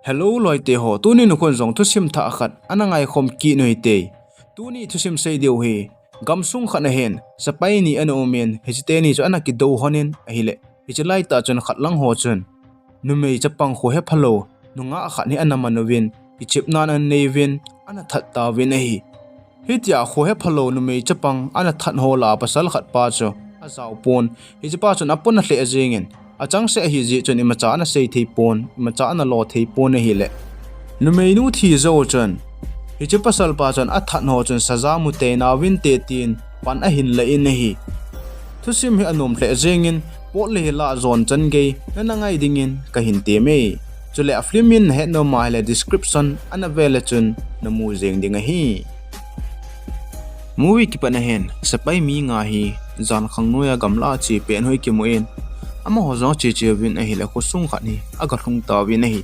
Hello loi te ho tuni nu kon zong thu sim tha khat anangai khom ki noi te tuni thu sim sei deu hi gamsung khana hen sapai ni an omen hejite ni cho anaki do honin ahile hichlai ta chon khatlang ho chon numei chapang kho he phalo nunga khat ni anamanowin ichipnan an nevin ana that ta win hi hitia kho he phalo numei chapang ana that ho la pasal khat pa cho azau pon hichpa chon apon na hle ajengin achang se hi ji chon ima cha na sei thei pon ima cha na lo thei pon hi le numei nu thi zo chon hi che pasal pa chon atha no chon saza mu te na win te tin pan a hin la in hi thusim hi anom hle jengin pot le la zon chan ge na ngai dingin ka hin te me chule aflimin he no mai le description ana vele chun na mu jeng ding hi movie ki pan hen sapai mi nga hi zan khang noya gamla chi pen hoi ki moin ama ho zo che che win a hi la ko sung kha ni aga thung ta win a hi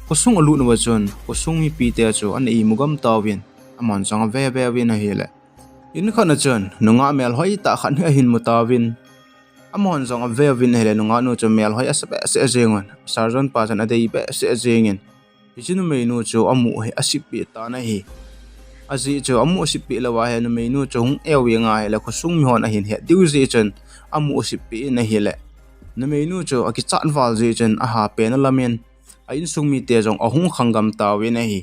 ko sung alu no chon ko sung mi pi te chu an ei mugam ta win amon chang ve ve win a hi la in khana chon nunga mel hoi ta khan hi hin mu ta win amon chang ve win he le nunga no chu mel hoi asbe se jengon sarjon pa chan adei be se jengin ichinu me no chu amu he asipi ta na hi azi chu amu asipi lawa he no me no chu hung ewi nga he la ko sung mi hon a hin he diu ji chen amu asipi na hi le Numei nu cho aki chan wal je chen a ha pen lamen a in sung mi te jong ahung khangam tawe na hi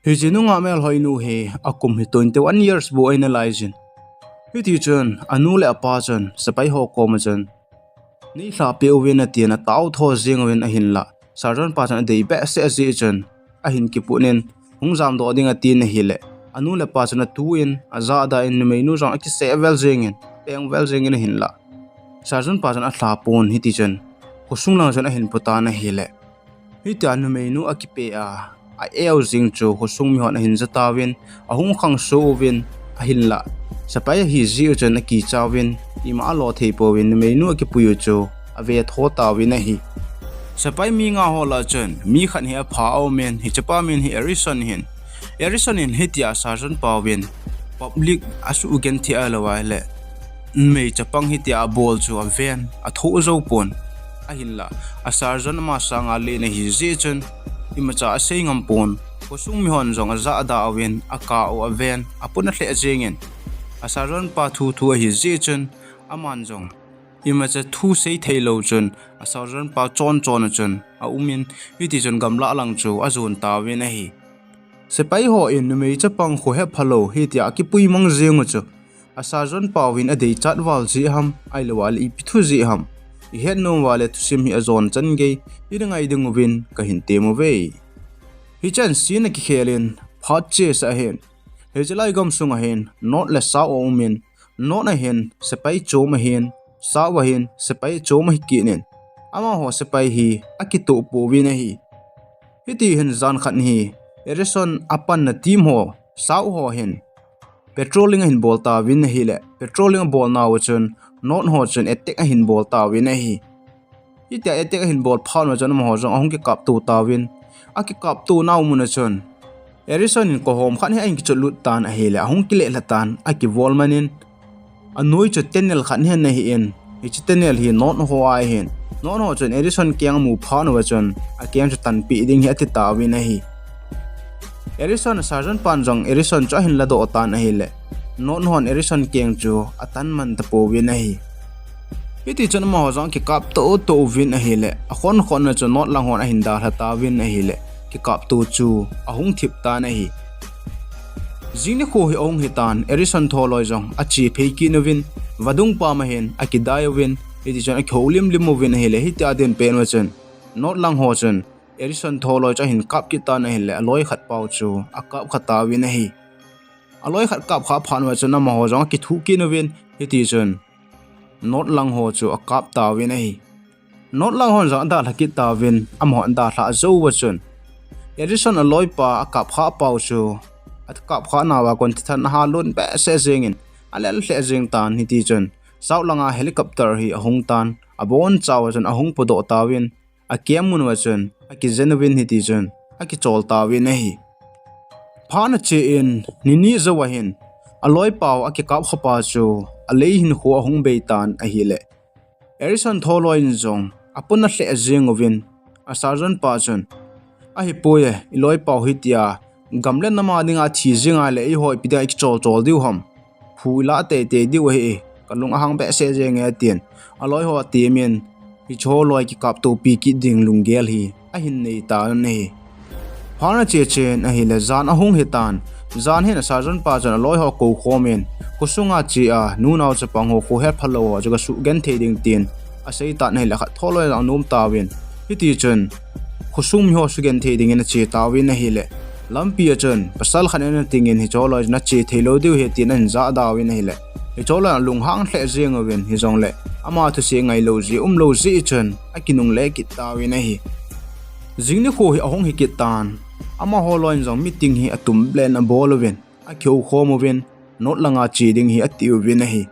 hi jinu nga mel hoi nu he akum hi 21 years bo in laijin hi ti chen anu le apa chen sapai ho ko ma chen ni hla pe wen a tian a taw tho jeng wen a hin la sarjon pa chan dei be se je chen a hin ki punen hung jam do ding a tin hi le anu le pa chen a tu in a za da in numei nu jong aki se vel jengin peng vel jengin hin la sarjon pa jan a thla pon hi ti chen ko sunglang jan a hin puta na hele hi ta nu me nu akipe a eo jing chu ko sung mi hon a hin zata win a hung khang so win a hin la sapai hi ji chen a ki chawin ima lo thei po win nu me nu akipuyu chu a ve tho ta win a hi sapai mi nga ho la chen mi khan hi a pha au men hi chapa men hi erison in hi tia sarjon pa win public asu ugen thi ala wa le Numei chapang hi tia abol chu a ven a tho zo pon a hin la a sarjon ma sanga le na hi je chen ima cha a sei ngam pon ko sung mi hon jong a za da awen a ka o a ven a pun a hle jengin a sarjon pa thu a hi je chen a man jong ima cha thu sei thei lo chen a sarjon pa chon a chen a umin hi ti chen gamla lang chu a zon ta we na hi sepai ho in numei chapang kho he phalo hi tia ki pui mang jeng chu asarjon pawin a dei chat wal ji ham ailawal I pithu ji ham I het no wale tu sim hi azon chan ge I ngai ding win ka hin te mo ve hi chan sin ki khelin phat che sa hen he jalai gam sung a hen not le sa o min not na hen sepai chom a hen sa wa hen sepai chom hi ki nen ama ho sepai hi akito po win hi ti hen zan khan hi erison apan na team ho sau ho hen petroling a hin bolta win hi le petroling bol na wachun not ho chun etek a hin bolta win hi ita etek a hin bol phawn wa chun ma ho jong ahung ki kap tu ta win a ki kap tu naw mun chun erison in ko hom khan he ang ki chulut tan a hi le ahung ki le latan a ki vol manin a noi chu tenel khan he na hi en hi chi tenel hi not ho ai hen not ho chun erison kyang mu phawn wa chun a kyang chu tan pi ding hi ati ta win hi Erison sarjon panjong erison cho hin la do tan a hi le non hon erison keng chu atan man ta po win a hi iti chon ma ho jong ki kap to win a hi le a khon na chu not lang hon a hin da tha ta win a hi le ki kap tu chu a hung thip ta na hi jing ko hi ong hi tan erison tholoi jong a chi phei ki no win wadung pa ma hen a ki dai win iti chon a kholim lim mo win a hi le hi ta den pen wa chen not lang ho chen erison tholoi cha hin kap ki ta na hi le aloi khat pau chu a kap khata win a hi aloi khat kap kha phan wa chu na ma ho jong ki thu ki no win hi ti chen not lang ho chu a kap ta win a hi not lang hon jang da thaki ta win am hon da thla zo wa chen erison aloi pa a kap kha pau chu at kap kha na wa kon than ha lun be se jengin alel hle jeng tan hi ti chen sau langa helicopter hi ahung tan abon chaw chen ahung podo ta win a kiam mun wa chen a ki genuine hi ti chen a ki chol ta win hi phana che in nini zawa hin aloi paw a ki kap khopa chu a lei hin kho hung be tan a hi le erison tholoin jong apuna hle jeng ovin a sarjon pa chen a hi poye iloi pau hi tia gamlen nama dinga thi zinga le I hoi pida ik chol diu ham phu la te diu hi kalung ahang be se je nge tien aloi ho ti men hi cho loi ki kap to pi ki ding lunggel hi a hin nei ta nei phana che chen a hi le zan ahung hi tan zan hen sarjan pa jan loi ho ko khomen kusunga chi a nu naw chapang ho kho he phalo ho jaga su gen the ding tin a sei ta nei la kha tholoi lang num ta win hi ti chen khusum ho su gen the ding in chi ta win hi le lampi a chen pasal khan en ting in hi choloi na chi thelo diu he tin an za da win hi le hi chola lung hang hle jeng win hi jong le ama thu se ngai lo ji lo ji chen a kinung le ki ta win hi jingni kho hi ahong hi ki tan ama holoin jong meeting hi atum plan a boloven a kheu khomoven not langa chi ding hi atiu win hi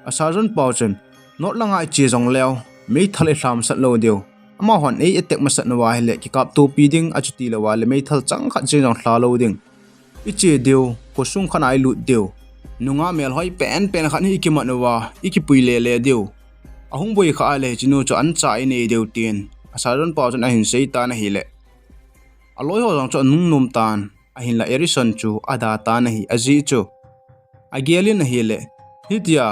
a sarjan pauchen not langa chi jong leo me thale hlam sat lo deu ama hon ei atek ma sat na wa hele ki kap tu pi ding a chuti la wa le me thal chang kha chi jong hla lo ding I che deu ko sung khan ai lut deu nunga mel hoi pen khan hi ki ma na wa I ki pui le deu ahung boi kha le chinu cho an cha I nei deu tin a sarjan pauchen a hin sei ta na hi le aloi ho jong cho nung num tan a hin la erison chu ada ta na hi aji chu agelin hi le hitia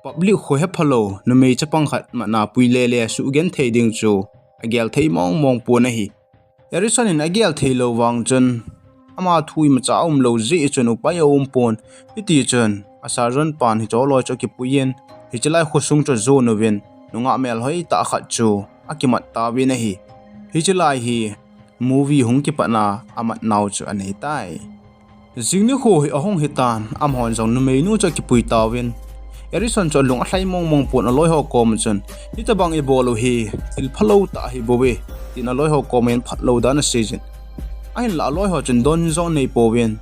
public kho he phalo numei chapang khat ma na pui le su gen thei ding chu agel thei mong pu na hi erison in agel thei lo wang chen ama thui ma cha lo ji chen upai pon hiti chen asarjon pan hi cholo cho ki puyen hi chalai khosung cho zo no ven nunga mel hoi ta khat chu akimat ta wi na hi hi chalai hi movie hung ki pa na amat naw chu anei tai jingni kho hi ahong hitan am hon jong numei nu cho ki pui ta wen erison cho lung hlai mong pon aloi ho kom chen hi ta bang abol hi il phalo ta hi bowe tin aloi ho comment phatlo dan season ai la aloi ho chen don zo nei po wen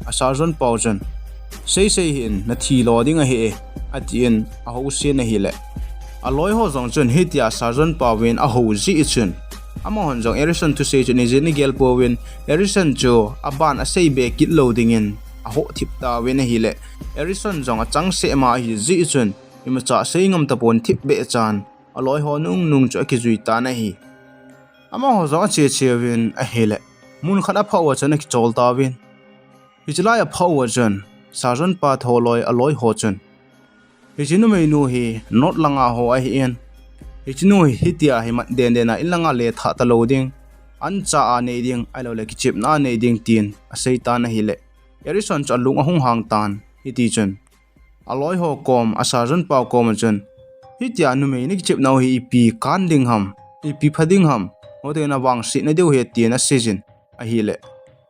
a sarjon pau chen sei hin na thi lo ding a he atien a ho se na hi le aloi ho jong chen hi tia sarjon pa wen a ho ji chen ama hon jong erison to say ni jeni gel po wen erison cho aban a sei be kit loading in a ho thip ta wen hi le erison jong a chang se ma hi ji chun ima cha sei ngam ta pon thip be chan aloi ho nung cho ki zui ta na hi ama ho jong che wen a he le mun khana phaw chan ki chol ta wen hi chlai a phaw chan sarjon pa tholoi aloi ho chan hi jinu mai nu hi not langa ho a hi en hichinu hitia himat den na ilanga le tha ta loading an cha a nei ding alo le ki chip na nei ding tin a sei ta na hi le erison cha lung ahung hang tan hiti chen aloi ho kom a sarjan pau kom chen hitia nu me ni ki chip na hi pi kan ding ham pi phading ham ode na wang si na deu he tin a season a hi le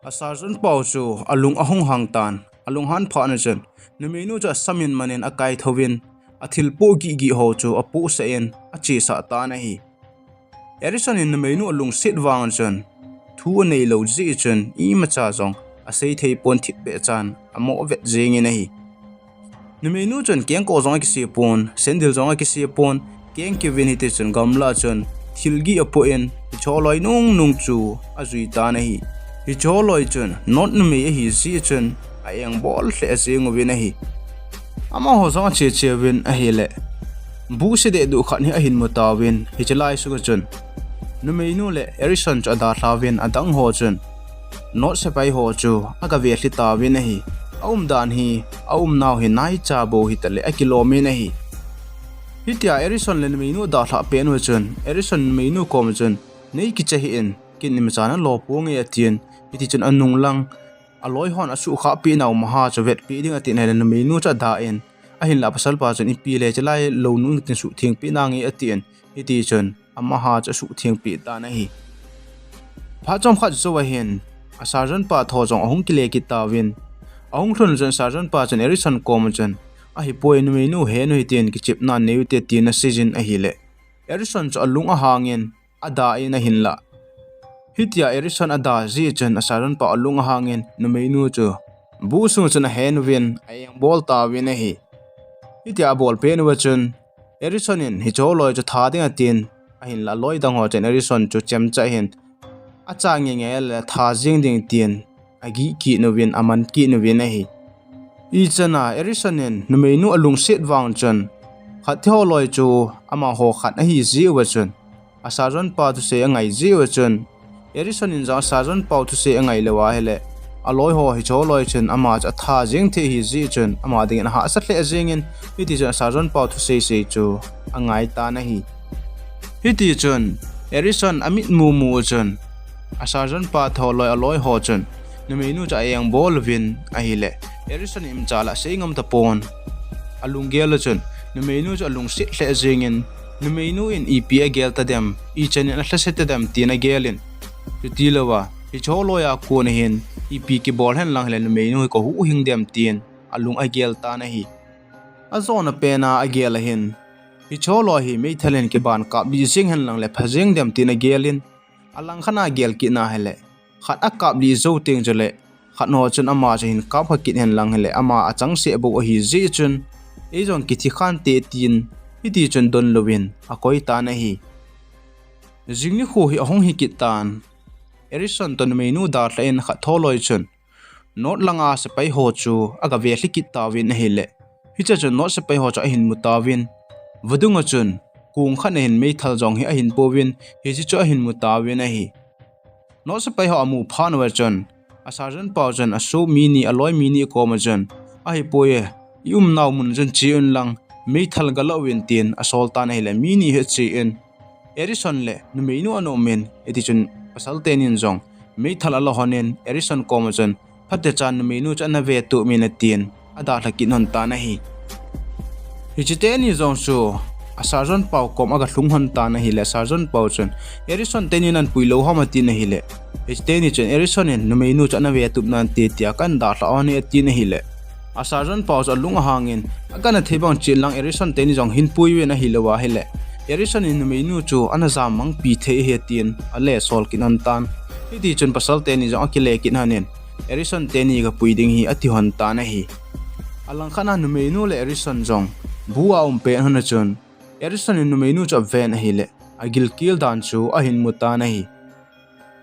a sarjan pau chu alung ahung hang tan alung han pha na chen nu me nu cha samin manen a kai thowin athil po gi ho chu apu sa en achi sa ta na hi erison in numei nu lung sit wang chen thu nei lo ji chen I ma cha jong a sei thei pon thip be chan amo vet jing in hi numei nu chen keng ko jong ki si pon sendil jong ki si pon keng ki vin hi te chen gamla chen thil gi apo en choloi nung chu azui ta na hi hi choloi chen not numei hi ji chen ayang bol hle jing win hi ama ho zong che win a hele bu se de du khan hi a hin mo ta win hi chalai su ga chun numei nu le erison cha da tha win adang ho chun not sepai ho chu aga ve hli ta win hi dan hi naw hi nai cha bo hi tale a kilomi na hi hitia erison le numei nu da tha pen ho chun erison numei nu kom chun nei ki cha hi en kin nim cha na lo po nge atien iti chun anung lang aloi hon asu kha pi naw maha chavet pi ding atin helen numei nu cha da en a hin la pasal pa chen pi le chalai lo nu tin su thing pi na nge atien iti chen amma ha cha su thing pi ta na hi pha chom khat zo wa hen a sarjan pa tho jong ahung ki le ki ta win ahung thun chen sarjan pa chen erison kom chen a hi poi numei nu he no hi ten ki chip na neu te tin a season a hi le erison cha lung a hangin ada ina hin la hitia erison ada ji chen asaran pa alung hangin numei nu chu bu su chen hen win ayang bol ta win hi hitia bol pen wa chen erison in hi choloi chu tha ding atin a hin la loi dang ho chen erison chu chem cha hin a cha nge nge la tha jing ding tin agi ki no win aman ki no win hi I chana erison in numei nu alung set wang chen khat tho loi chu ama ho khat a hi ji wa chen asaran pa tu se ngai ji wa chen Erison in za sajon pau tu se angai lewa hele aloi ho hi cho loi chen ama cha tha jing the hi ji chen ama ding na ha sa hle jing in hi ti ja sajon pau tu se chu angai ta na hi ti chen Erison amit mu chen a sajon pa tho loi aloi ho chen Numei nu cha yang bol vin a hi le Erison im cha la se ngam ta pon alung gel chen Numei nu cha lung se hle jing in Numei nu in epia gel ta dem I chen na hla se ta dem ti na gelin Tilawa hi cho loya ko na hin ipi ki bol hen lang hlen me no ko hu hing dem tien alung agel ta na hi azona pena agel hin hi cho lo hi me thalen ki ban ka bi sing hen lang le phajeng dem tin agelin alang khana gel ki na hele khat akap li zo teng jale khat no chun ama hin ka phakit hen lang hele ama achang se bo hi ji chun e jong ki thi khan te tin hi ti chun don lovin akoi ta na hi jingni kho hi ahong hi kitan Erison ton menu dar la in khat tholoi chun not langa Sepai ho chu aga ve hlikit tawin hele hi cha chun not Sepai ho cha hin mutawin wadunga chun kung khan hin mei thal jong hi a hin powin hi chi cha hin mutawin a hi not Sepai ho amu phan wa chun a sarjan paw chun a so mini aloi mini ko ma chun a hi poye naw mun chun chi un lang mei thal galawin tin a soltan hele mini he chi in Erison le numei nu ano men eti chun pasal tenin jong mei thala lo honen Erison komajon phatte chan menu chana ve tu minatin ada thakin hon ta na hi hichiteni jong su a sarjon pau kom aga hlung hon ta na hi le sarjon pau chon Erison tenin an puilo hamati na hi le hichiteni chen Erison en menu chana ve tu nan te tia kan da la on eti na hi le a sarjon pau cha lung hangin agana thebang chilang Erison teni jong hin puiwe na hi lewa hi le Erison in menu chu anaza mang pi the he tin ale sol kin an tan hi ti chun pasal te ni jong akile kin hanen Erison te ni ga puiding hi ati hon ta na hi alang khana nu menu le Erison jong buwa pe hana chun Erison in menu cha ven hi le agil kil dan chu a hin muta na hi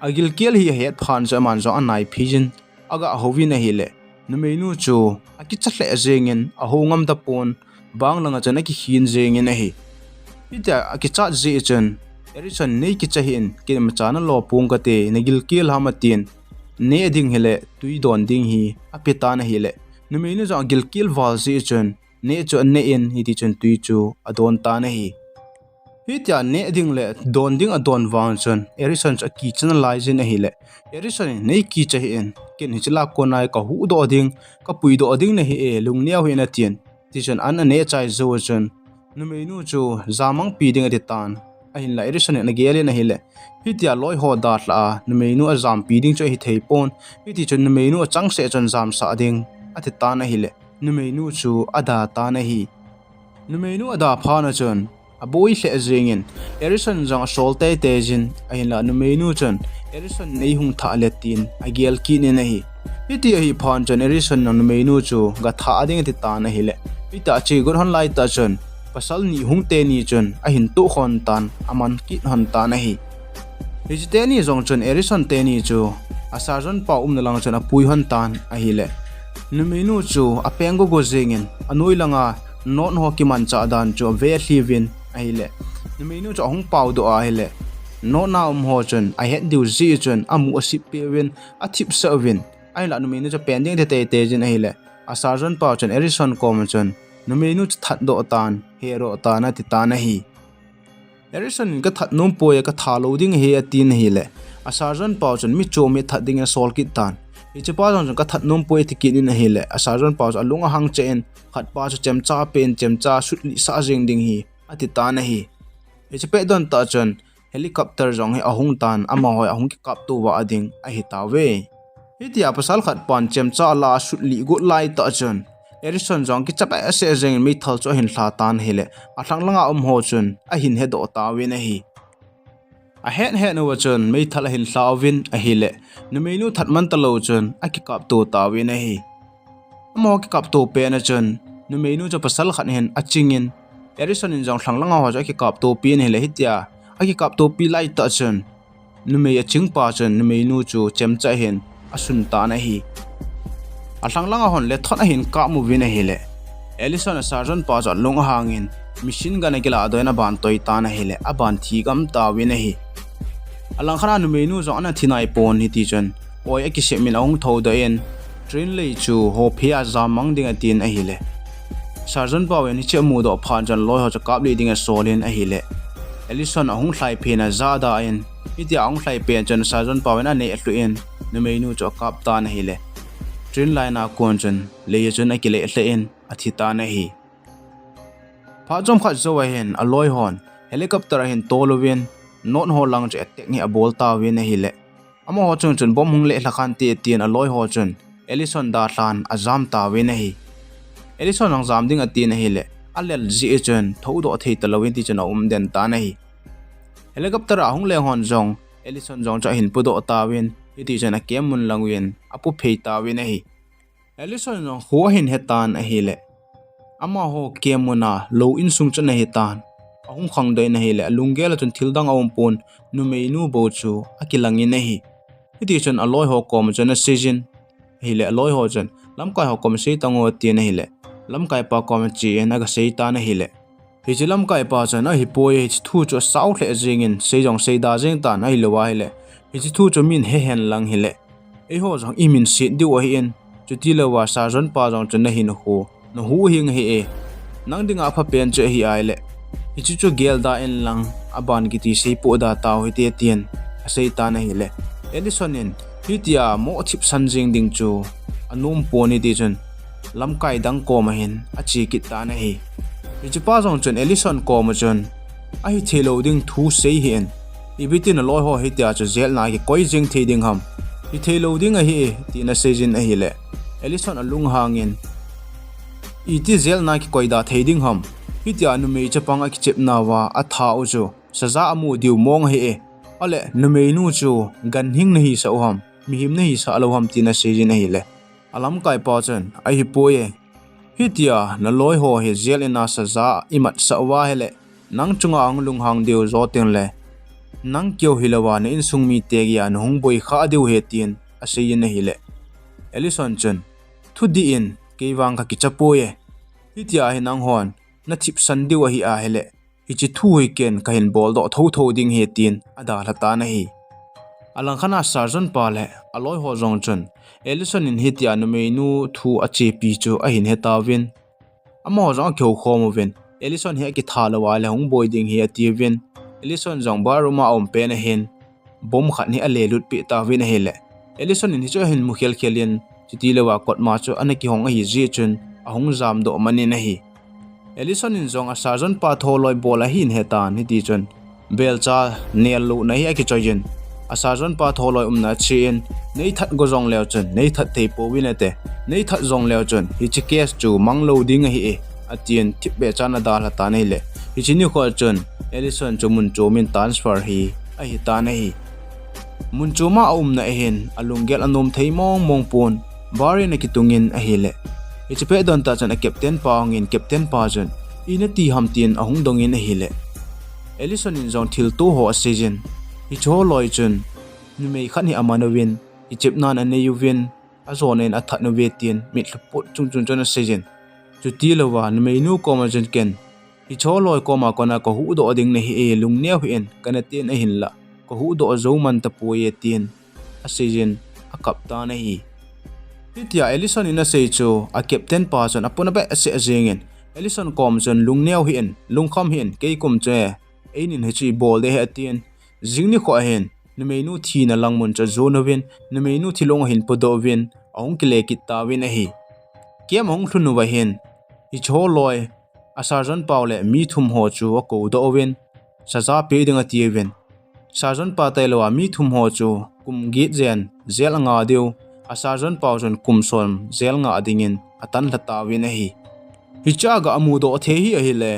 agil kil hi het phan ja man jo anai phijin aga howi na hi le nu menu chu aki chle jengin a hongam da pon bang langa chana ki hin jengin na hi ita akicha ji chen Erison nei ki chahin ke machana lo pung ka te negil kil hamatin ne ding hele tui don ding hi apeta na hele numei nu ja gil kil wal ji chen ne chu ne in hi ti chen tui chu adon ta na hi hitia ne ding le don ding adon wang chen Erison cha ki chen lai jin na hele Erison nei ki chahin ken hi chla ko nai ka hu do ding ka pui do ding na hi e lung niaw hi na tien ti chen an ne chai zo chen numei nu chu zamang pi ding ati tan a hin la Erison na gele na hile hitia loi ho da la numei nu azam pi ding cho hi thei pon hiti chun numei nu chang se chon zam sa ding ati ta na hile numei nu chu ada ta na hi numei nu ada pha na chon aboi hle jengin Erison jang sol te te jin a hin la numei nu chon Erison nei hung tha le tin a gel ki ne na hi hiti hi phan chon Erison na numei nu chu ga tha ding ati ta na hile ita chi gur hon lai ta chon pasal ni hung te ni chun a hin tu khon tan aman ki hon ta na hi hijte ni jong chun Erison te ni chu a sarjon pa na lang chun a pui hon tan a hi le numei nu chu a pengo go jengin anoi langa non ho ki man cha dan chu ve hlivin a hi le numei nu chu hung pau do a hi le no na ho chun a het diu ji chun amu asip pewin a thip servin ai la numei nu chu pending te te jin a hi le a sarjon pa chun Erison kom chun numei nu that do tan hero ta na ti ta na hi Erison ka that num poe ka tha loading he atin hi le a sarjon pau chun mi cho me that ding a sol kit tan hi che pa jong ka that num poe ti kin in hi le a sarjon pau alunga hang chen khat pa chu chem cha pen chem cha sut li sa jing ding hi ati ta na hi hi che pe don ta chun helicopter jong he ahung tan ama hoi ahung ki kap tu wa ading a hi ta we hi tia pasal khat pan chem cha la sut li go lai ta chun Erison jong ki chapa ase jeng mi thal cho hin hla tan hele a thlang langa ho chun a hin he do ta win a hi a het no chun mi thal hin hla win a hi le numei nu that man ta lo chun a ki kap to ta win a hi mo ki kap to pe na chun numei nu cho pasal khat hen a chingin Erison in jong thlang langa ho cho ki kap to pi ne hele hitia a ki kap to pi lai ta chun numei a ching pa chun numei nu chu chem cha hen a sun ta na hi alang langa hon le thon a hin ka mu win a hele Erison sarjon pa cha lung hangin machine gun gila doina ban toi ta na hele aban thi gam ta win a hi alang khana Numei nu zong ana thinai pon hi ti chon oi a ki se min ong tho da en train lei chu ho phia zamang ding a tin a hi le Sergeant Pawen hi chemu do phan jan loi ho cha kap le ding a solin a hi le Ellison ahung thlai phena zada en itia ong thlai pen chan Sergeant Pawen ane atlu en Numei nu cho kap ta na hi le train line a kon chan le chun a ki le hle en athi ta na hi pha jom khat zo wa hen aloi hon helicopter a hen tolowin non ho lang che tek ni abol ta win a hi le amo ho chung chun bom hung le hlakhan ti tin aloi ho chun Ellison da thlan azam ta win a hi Ellison ang zam ding atin a hi le alel ji chun thodo thei talawin ti chun den ta na hi helicopter a hung le hon jong Ellison jong cha hin pudo ta win iti chun a kemun langwin apu phei ta win a hi Ellison jong ho hin hetan a hi le ama ho kemuna lo in sung chun a hi tan ahung khang dai na hi le lungel chun thildang awm pon Numei nu bo chu akilangin a hi iti chun aloi ho kom chun a season hi le aloi ho chun lamkai ho kom sei tango tin a hi le lamkai pa kom chi en aga sei ta na hi le hi chi lamkai pa chun a hi poi hi thu chu sau hle jingin sei jong sei da jing ta na hi lo wa hi le hi chi thu chu min he hen lang hi le e ho jong i min sit di wa hi en chu ti lo wa Sergeant pa jong chun na hi no hu hing he e nang dinga pha pen che hi ai le hi chu gel da en lang aban ki ti sei po da taw hi te tien a sei ta na hi le Ellison in hi tia mo thip san jing ding chu anum poni ti chun lamkai dang ko ma hin a chi ki ta na hi hi chu pa jong chun Ellison ko ma chun a hi thelo ding thu sei hi en i bitin loi ho hi tia chu zel na ki koi jing thei ding ham hi thelo ding a hi ti na sejin a hi le Ellison alung hangin iti zel na ki koi da thei ding ham hi tia Numei chapang a ki chep na wa atha u chu saza amu diu mong hi e ale Numei nu chu Ganhing na hi sa uham mi5 na hi sa aloham ti na sejin a hi le alam kai pa chen a hi poye hi tia na loi ho hi zel ina saza imat sa wa hele nang chunga ang lung hang diu zo ten le nang kyo hilawa na in sung mi te gi an hung boi kha diu he tin a seyin na hi le Ellison chen thu di in keiwang ka ki chapoye hi tia hi nang hon na thip san diu hi a hele hi chi thu hi ken ka hin bol do tho ding he tin ada lata na hi alang khana Sergeant pa le aloi ho jong chun Ellison in hi tia Numei nu thu a che pi chu a hin heta win amo jong kheu khom win Ellison he ki thala wa le hung boi ding hi ati win Ellison jong baruma om pe na hin bom khat ni a le lut pi ta win he le Ellison in hi chu hin mu khel khelin chiti lewa kot ma chu anaki hong a hi ji chun ahung jam do mani na hi Ellison in zong a Sergeant pa tholoi bola hin hetan hi ti chun belcha nel lu na hi a ki choyin a Sergeant pa tholoi na chin nei that go zong leo chun nei that thei po win ate nei that zong leo chun hi chi case chu manglo ding a hi e atien thip be chana da la ta nei le hi chi ni khol chun Ellison chu mun chu min transfer hi a hi ta na hi mun chu ma na hin alungel anom thei mong pon bari na kitungin a hi le hi chi pe don ta chan a captain pa ngin captain pa chun ina ti ham tin ahung dongin a hi le Ellison in zong thil tu ho a season hi cho loi chun Numei khan hi amana win hi chep nan ane yu win a zon en atha no ve tin mit hluput chung chun a season chu ti lowa Numei nu ko ma chen ken hi cho loi ko ma kona ko hu do ding ne hi e lung neu hi en kana tin a hin la ko hu do zo man ta pu ye tin a season a kap ta na hi tia Ellison in a sei chu a captain pa chon apuna ba ase ajingen Ellison kom chon lung neu hi en lung kham hi en ke kum che einin he chi bol de he atin jingni kho hen Numei nu thi na langmun cha zo no win Numei nu thilong hin podo win ahung kile ki ta win a hi kem hong thunu wa hen hi cho loi a Sergeant Paule mi thum ho chu a ko do win saza pe ding a ti win Sergeant pa tailowa mi thum ho chu kum git zen zel nga deu a Sergeant Paul chon kum som zel nga dingin atan lata win a hi chaga amu do the hi a hi le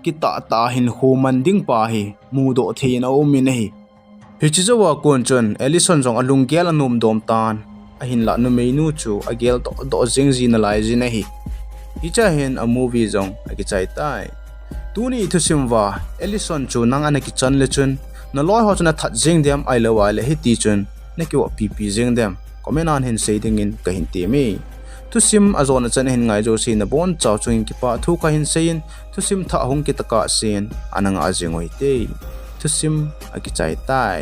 ki ta hin human ding pa hi mu do the na o min a hi chi zawa kon chon Ellison jong alung gel anum dom tan a hin la Numei nu chu a gel do jing ji na lai ji na hi cha hen a movie jong a ki chai tai tuni thu simwa Ellison chu nang ana ki chan le chun na loi ho chuna that jing dem ai lo wa le hi ti chun na ki wa pp jing dem comment an hin sei ding in ka hin ti mi thu sim azon chan hin ngai jo sin na bon chaw chung ki pa thu ka hin sein thu sim tha hong ki taka sin ananga jingoi te thu sim a ki chai tai